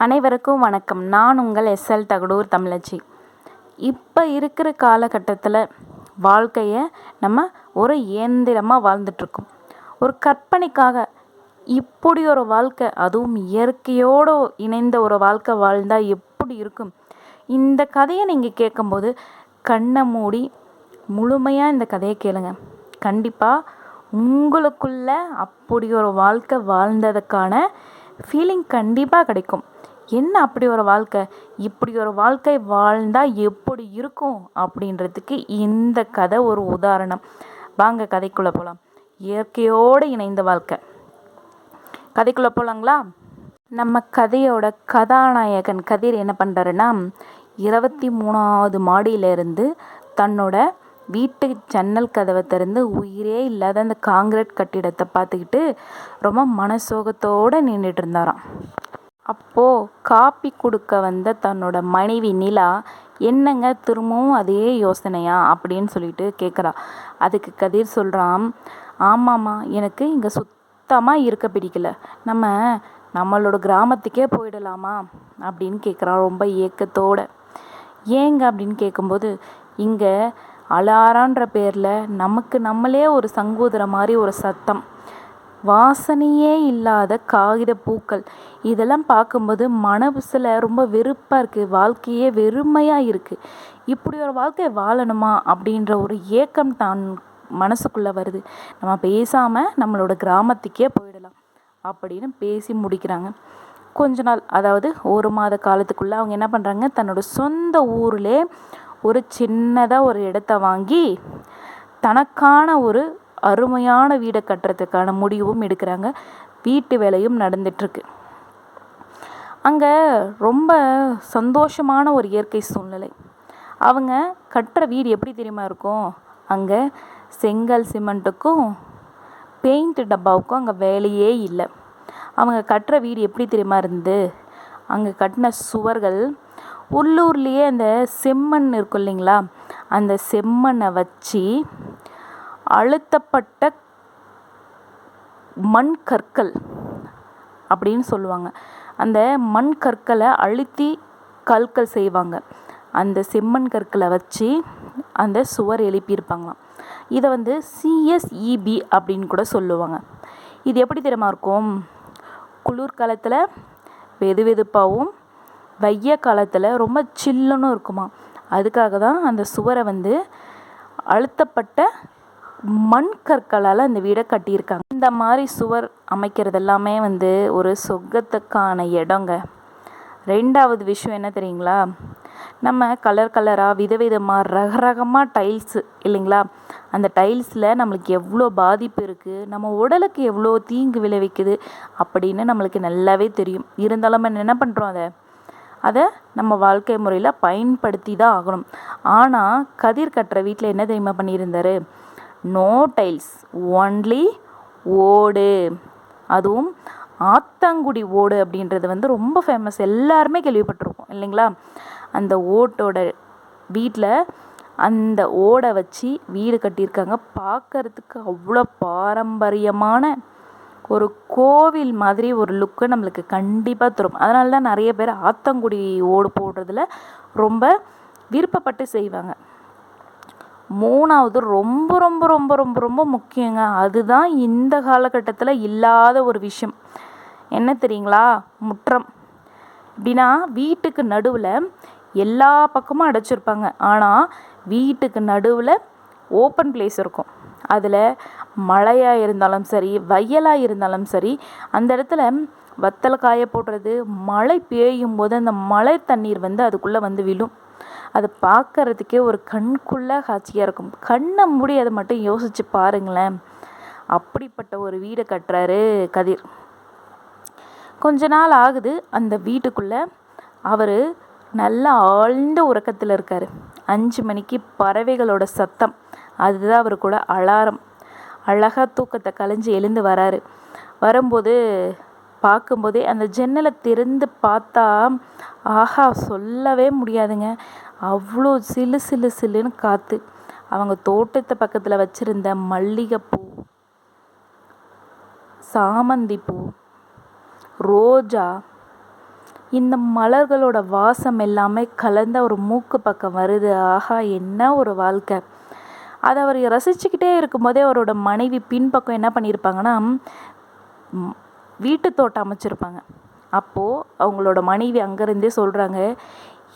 அனைவருக்கும் வணக்கம். நான் உங்கள் எஸ்எல் தகடூர் தமிழச்சி. இப்போ இருக்கிற காலகட்டத்தில் வாழ்க்கையை நம்ம ஒரு இயந்திரமாக வாழ்ந்துட்டுருக்கோம். ஒரு கற்பனைக்காக இப்படி ஒரு வாழ்க்கை, அதுவும் இயற்கையோடு இணைந்த ஒரு வாழ்க்கை வாழ்ந்தால் எப்படி இருக்கும்? இந்த கதையை நீங்கள் கேட்கும்போது கண்ணை மூடி முழுமையாக இந்த கதையை கேளுங்க. கண்டிப்பாக உங்களுக்குள்ள அப்படி ஒரு வாழ்க்கை வாழ்ந்ததுக்கான ஃபீலிங் கண்டிப்பாக கிடைக்கும். என்ன அப்படி ஒரு வாழ்க்கை, இப்படி ஒரு வாழ்க்கை வாழ்ந்தால் எப்படி இருக்கும் அப்படின்றதுக்கு இந்த கதை ஒரு உதாரணம். வாங்க கதைக்குள்ளே போகலாம். இயற்கையோடு இணைந்த வாழ்க்கை. கதைக்குள்ளே போகலாங்களா? நம்ம கதையோட கதாநாயகன் கதிர் என்ன பண்ணுறாருன்னா, 23வது மாடியிலேருந்து தன்னோட வீட்டு ஜன்னல் கதவை திறந்து உயிரே இல்லாத அந்த காங்கிரீட் கட்டிடத்தை பார்த்துக்கிட்டு ரொம்ப மனசோகத்தோடு நின்றுட்டு இருந்தாராம். அப்போது காப்பி கொடுக்க வந்த தன்னோட மனைவி நிலா, என்னங்க திரும்பவும் அதே யோசனையா அப்படின்னு சொல்லிட்டு கேட்குறா. அதுக்கு கதிர் சொல்கிறான், ஆமாம்மா, எனக்கு இங்கே சுத்தமாக இருக்க பிடிக்கல, நம்மளோட கிராமத்துக்கே போயிடலாமா அப்படின்னு கேட்குறான் ரொம்ப ஏக்கத்தோடு. ஏங்க அப்படின்னு கேட்கும்போது, இங்கே அலாரான்ற பேரில் நமக்கு நம்மளே ஒரு சங்கூதுற மாதிரி ஒரு சத்தம், வாசனையே இல்லாத காகித பூக்கள், இதெல்லாம் பார்க்கும்போது மனசில் ரொம்ப வெறுப்பாக இருக்குது. வாழ்க்கையே வெறுமையாக இருக்குது. இப்படி ஒரு வாழ்க்கையை வாழணுமா அப்படின்ற ஒரு ஏக்கம் தான் மனசுக்குள்ளே வருது. நம்ம பேசாமல் நம்மளோட கிராமத்துக்கே போயிடலாம் அப்படின்னு பேசி முடிக்கிறாங்க. கொஞ்ச நாள், அதாவது 1 மாத காலத்துக்குள்ளே அவங்க என்ன பண்ணுறாங்க, தன்னோட சொந்த ஊரில் ஒரு சின்னதாக ஒரு இடத்த வாங்கி தனக்கான ஒரு அருமையான வீடை கட்டுறதுக்கான முடிவும் எடுக்கிறாங்க. வீட்டு வேலையும் நடந்துட்டுருக்கு. அங்கே ரொம்ப சந்தோஷமான ஒரு இயற்கை சூழ்நிலை. அவங்க கட்டுற வீடு எப்படி தெரியுமா இருக்கும்? அங்கே செங்கல் சிமெண்ட்டுக்கும் பெயிண்ட் டப்பாவுக்கும் அங்கே வேலையே இல்லை. அவங்க கட்டுற வீடு எப்படி தெரியுமா இருந்து, அங்கே கட்டின சுவர்கள் உள்ளூர்லேயே அந்த செம்மண் இருக்கும் இல்லைங்களா, அந்த செம்மண்ணை வச்சு அழுத்தப்பட்ட மண் கற்கள் அப்படின்னு சொல்லுவாங்க. அந்த மண் கற்களை அழுத்தி கற்கள் செய்வாங்க. அந்த செம்மண் கற்களை வச்சு அந்த சுவர் எழுப்பியிருப்பாங்களாம். இதை சிஎஸ்இபி அப்படின்னு கூட சொல்லுவாங்க. இது எப்படி தெரியுமா இருக்கும்? குளிர்காலத்தில் வெது வெதுப்பாகவும் வெய்ய காலத்தில் ரொம்ப சில்லுன்னு இருக்குமா. அதுக்காக தான் அந்த சுவரை அழுத்தப்பட்ட மண் கற்களால் அந்த வீடை கட்டியிருக்காங்க. இந்த மாதிரி சுவர் அமைக்கிறது எல்லாமே ஒரு சொர்க்கத்துக்கான இடங்க. 2வது விஷயம் என்ன தெரியுங்களா, நம்ம கலர் கலராக விதவிதமாக ரகரகமாக டைல்ஸு இல்லைங்களா, அந்த டைல்ஸில் நம்மளுக்கு எவ்வளோ பாதிப்பு இருக்குது, நம்ம உடலுக்கு எவ்வளோ தீங்கு விளைவிக்குது அப்படின்னு நம்மளுக்கு நல்லாவே தெரியும். இருந்தாலும் என்ன பண்ணுறோம், அதை நம்ம வாழ்க்கை முறையில் பயன்படுத்தி தான் ஆகணும். ஆனால் கதிர் கட்டுற வீட்டில் என்ன தெரியுமா பண்ணியிருந்தார், நோ டைல்ஸ், ஒன்லி ஓடு. அதுவும் ஆத்தங்குடி ஓடு அப்படின்றது ரொம்ப ஃபேமஸ், எல்லாருமே கேள்விப்பட்டிருக்கோம் இல்லைங்களா. அந்த ஓட்டோட வீட்டில் அந்த ஓடை வச்சு வீடு கட்டியிருக்காங்க. பார்க்கறதுக்கு அவ்வளோ பாரம்பரியமான ஒரு கோவில் மாதிரி ஒரு லுக்கு நம்மளுக்கு கண்டிப்பாக தரும். அதனால தான் நிறைய பேர் ஆத்தங்குடி ஓடு போடுறதுல ரொம்ப விருப்பப்பட்டு செய்வாங்க. 3வது ரொம்ப ரொம்ப ரொம்ப ரொம்ப ரொம்ப முக்கியங்க, அதுதான் இந்த காலகட்டத்தில் இல்லாத ஒரு விஷயம். என்ன தெரியுங்களா, முற்றம். எப்படின்னா, வீட்டுக்கு நடுவில் எல்லா பக்கமும் அடைச்சிருப்பாங்க, ஆனால் வீட்டுக்கு நடுவில் ஓப்பன் பிளேஸ் இருக்கும். அதில் மழையாக இருந்தாலும் சரி, வயலாக இருந்தாலும் சரி, அந்த இடத்துல வத்தலை காய போடுறது, மழை பெய்யும் போது அந்த மழை தண்ணீர் அதுக்குள்ளே விழும். அது பார்க்கறதுக்கே ஒரு கண்குள்ளே காட்சியாக இருக்கும். கண்ணை மூடி அதை மட்டும் யோசித்து பாருங்களேன். அப்படிப்பட்ட ஒரு வீடை கட்டுறாரு கதிர். கொஞ்ச நாள் ஆகுது, அந்த வீட்டுக்குள்ளே அவர் நல்ல ஆழ்ந்த உறக்கத்தில் இருக்கார். 5 மணிக்கு பறவைகளோட சத்தம், அதுதான் அவர் கூட அலாரம். அழகாக தூக்கத்தை கலைஞ்சு எழுந்து வராரு. வரும்போது பார்க்கும்போதே அந்த ஜன்னலை திறந்து பார்த்தா, ஆஹா, சொல்லவே முடியாதுங்க, அவ்வளோ சிலு சிலு சிலுன்னு காற்று. அவங்க தோட்டத்தை பக்கத்தில் வச்சுருந்த மல்லிகைப்பூ, சாமந்திப்பூ, ரோஜா, இந்த மலர்களோட வாசம் எல்லாமே கலந்த ஒரு மூக்கு பக்கம் வருது. ஆஹா, என்ன ஒரு வாழ்க்கை! அதை அவர் ரசிச்சுக்கிட்டே இருக்கும்போதே அவரோட மனைவி பின்பக்கம் என்ன பண்ணியிருப்பாங்கன்னா, வீட்டு தோட்டம் அமைச்சிருப்பாங்க. அப்போது அவங்களோட மனைவி அங்கேருந்தே சொல்கிறாங்க,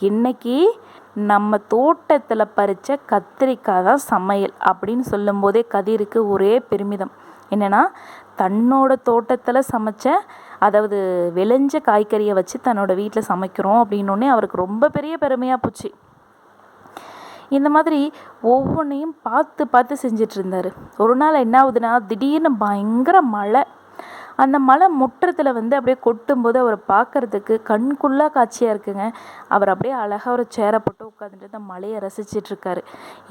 இன்னைக்கு நம்ம தோட்டத்தில் பறித்த கத்திரிக்காய் தான் சமையல் அப்படின்னு சொல்லும்போதே கதிருக்கு ஒரே பெருமிதம். என்னென்னா, தன்னோட தோட்டத்தில் சமைச்ச, அதாவது விளைஞ்ச காய்கறியை வச்சு தன்னோட வீட்டில் சமைக்கிறோம் அப்படின்னோடனே அவருக்கு ரொம்ப பெரிய பெருமையாக போச்சு. இந்த மாதிரி ஒவ்வொன்றையும் பார்த்து பார்த்து செஞ்சிட்டு இருந்தார். ஒரு நாள் என்ன ஆகுதுன்னா, திடீர்னு பயங்கர மழை. அந்த மழை முற்றத்தில் அப்படியே கொட்டும்போது அவரை பார்க்குறதுக்கு கண்குள்ளா காட்சியாக இருக்குங்க. அவர் அப்படியே அழகாக ஒரு சேரை போட்டு உட்காந்துட்டு அந்த மழையை ரசிச்சிட்ருக்காரு.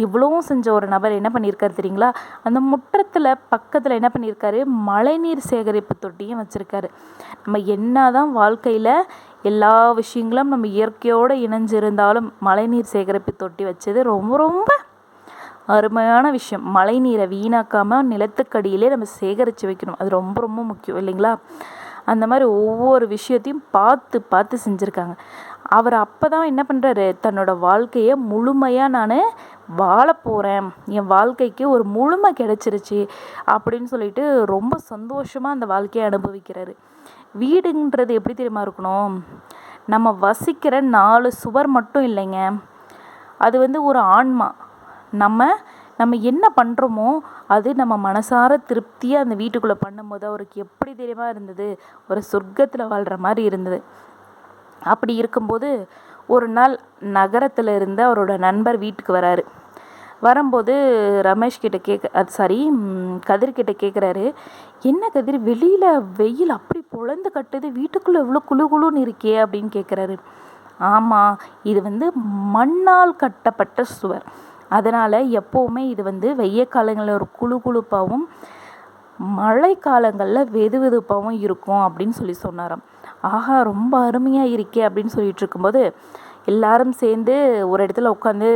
இவ்வளவும் செஞ்ச ஒரு நபர் என்ன பண்ணியிருக்காரு தெரியுங்களா? அந்த முற்றத்தில் பக்கத்தில் என்ன பண்ணியிருக்காரு, மழைநீர் சேகரிப்பு தொட்டியும் வச்சுருக்காரு. நம்ம என்ன தான் வாழ்க்கையில் எல்லா விஷயங்களும் நம்ம இயற்கையோடு இணைஞ்சிருந்தாலும் மழைநீர் சேகரிப்பு தொட்டி வச்சது ரொம்ப ரொம்ப அருமையான விஷயம். மழை நீரை வீணாக்காமல் நிலத்துக்கடியிலே நம்ம சேகரித்து வைக்கணும். அது ரொம்ப ரொம்ப முக்கியம் இல்லைங்களா? அந்த மாதிரி ஒவ்வொரு விஷயத்தையும் பார்த்து பார்த்து செஞ்சுருக்காங்க. அவர் அப்போ தான் என்ன பண்ணுறாரு, தன்னோட வாழ்க்கையை முழுமையாக நான் வாழ போகிறேன், என் வாழ்க்கைக்கு ஒரு முழுமை கிடச்சிருச்சு அப்படின்னு சொல்லிட்டு ரொம்ப சந்தோஷமாக அந்த வாழ்க்கையை அனுபவிக்கிறாரு. வீடுன்றது எப்படி தெரியுமா இருக்கணும், நம்ம வசிக்கிற 4 சுவர் மட்டும் இல்லைங்க, அது ஒரு ஆன்மா. நம்ம என்ன பண்ணுறோமோ அது நம்ம மனசார திருப்தியாக அந்த வீட்டுக்குள்ளே பண்ணும்போது அவருக்கு எப்படி தெரியுமா இருந்தது, ஒரு சொர்க்கத்தில் வாழ்கிற மாதிரி இருந்தது. அப்படி இருக்கும்போது ஒரு நாள் நகரத்தில் இருந்து அவரோட நண்பர் வீட்டுக்கு வராரு. வரும்போது ரமேஷ் கதிர்கிட்ட கேட்குறாரு, என்ன கதிர், வெளியில் வெயில் அப்படி பொழந்து கட்டுது, வீட்டுக்குள்ளே எவ்வளோ குழு குழுன்னு இருக்கே அப்படின்னு கேட்குறாரு. ஆமாம், இது மண்ணால் கட்டப்பட்ட சுவர், அதனால் எப்போவுமே இது வெய்ய காலங்களில் ஒரு குழு குழுப்பாகவும் மழை காலங்களில் வெது வெதுப்பாகவும் இருக்கும் அப்படின்னு சொன்னாராம். ஆஹா, ரொம்ப அருமையாக இருக்கே அப்படின்னு சொல்லிட்டு இருக்கும்போது எல்லாரும் சேர்ந்து ஒரு இடத்துல உட்காந்து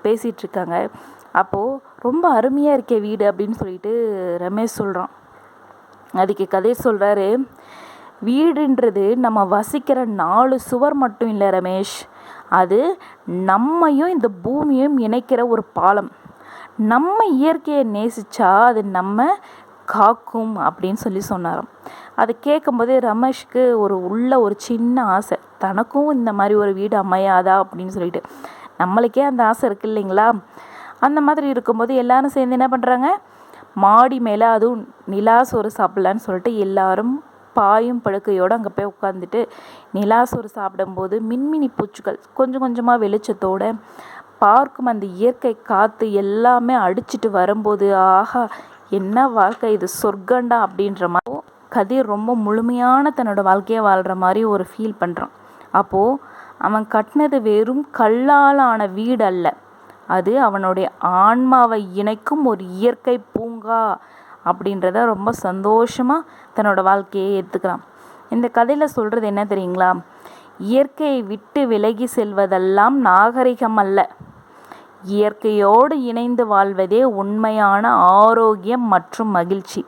பேசிகிட்ருக்காங்க. அப்போது ரொம்ப அருமையாக இருக்கே வீடு அப்படின்னு சொல்லிட்டு ரமேஷ் சொல்கிறான். அதுக்கு கதிர் சொல்கிறாரு, வீடுன்றது நம்ம வசிக்கிற 4 சுவர் மட்டும் இல்லை ரமேஷ், அது நம்மையும் இந்த பூமியையும் இணைக்கிற ஒரு பாலம். நம்ம இயற்கையை நேசித்தா அது நம்ம காக்கும் அப்படின்னு சொன்னாராம். அதை கேட்கும்போதே ரமேஷ்க்கு ஒரு சின்ன ஆசை, தனக்கும் இந்த மாதிரி ஒரு வீடு அமையாதா அப்படின்னு சொல்லிட்டு. நம்மளுக்கே அந்த ஆசை இருக்குது இல்லைங்களா? அந்த மாதிரி இருக்கும்போது எல்லாரும் சேர்ந்து என்ன பண்ணுறாங்க, மாடி மேலே அதுவும் நிலாசோறு சாப்பிட்லான்னு சொல்லிட்டு எல்லாரும் பாயும் படுக்கையோடு அங்கே போய் உட்காந்துட்டு நிலாசோறு சாப்பிடும்போது மின்மினி பூச்சிகள் கொஞ்சம் கொஞ்சமாக வெளிச்சத்தோடு பார்க்கும் அந்த இயற்கை காற்று எல்லாமே அடிச்சுட்டு வரும்போது, ஆஹா என்ன வாழ்க்கை, இது சொர்க்கண்டா அப்படின்ற மாதிரி கதிர் ரொம்ப முழுமையான தன்னோட வாழ்க்கையை வாழ்கிற மாதிரி ஒரு ஃபீல் பண்ணுறான். அப்போது அவன் கட்டினது வெறும் கல்லாலான வீடு அல்ல, அது அவனுடைய ஆன்மாவை இணைக்கும் ஒரு இயற்கை பூங்கா அப்படின்றத ரொம்ப சந்தோஷமாக தன்னோட வாழ்க்கையை ஏற்றுக்கிறான். இந்த கதையில் சொல்கிறது என்ன தெரியுங்களா, இயற்கையை விட்டு விலகி செல்வதெல்லாம் நாகரிகம் அல்ல, இயற்கையோடு இணைந்து வாழ்வதே உண்மையான ஆரோக்கியம் மற்றும் மகிழ்ச்சி.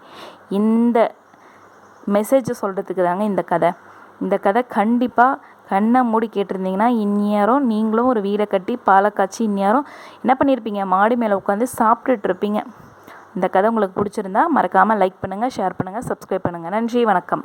இந்த மெசேஜை சொல்கிறதுக்கு தாங்க இந்த கதை கண்டிப்பாக கண்ணை மூடி கேட்டிருந்தீங்கன்னா இந்நேரம் நீங்களும் ஒரு வீடை கட்டி பாலை காய்ச்சி இந்நேரம் என்ன பண்ணியிருப்பீங்க, மாடி மேலே உட்காந்து சாப்பிட்டுட்ருப்பீங்க. இந்த கதை உங்களுக்கு பிடிச்சிருந்தா மறக்காமல் லைக் பண்ணுங்கள், ஷேர் பண்ணுங்கள், சப்ஸ்கிரைப் பண்ணுங்கள். நன்றி, வணக்கம்.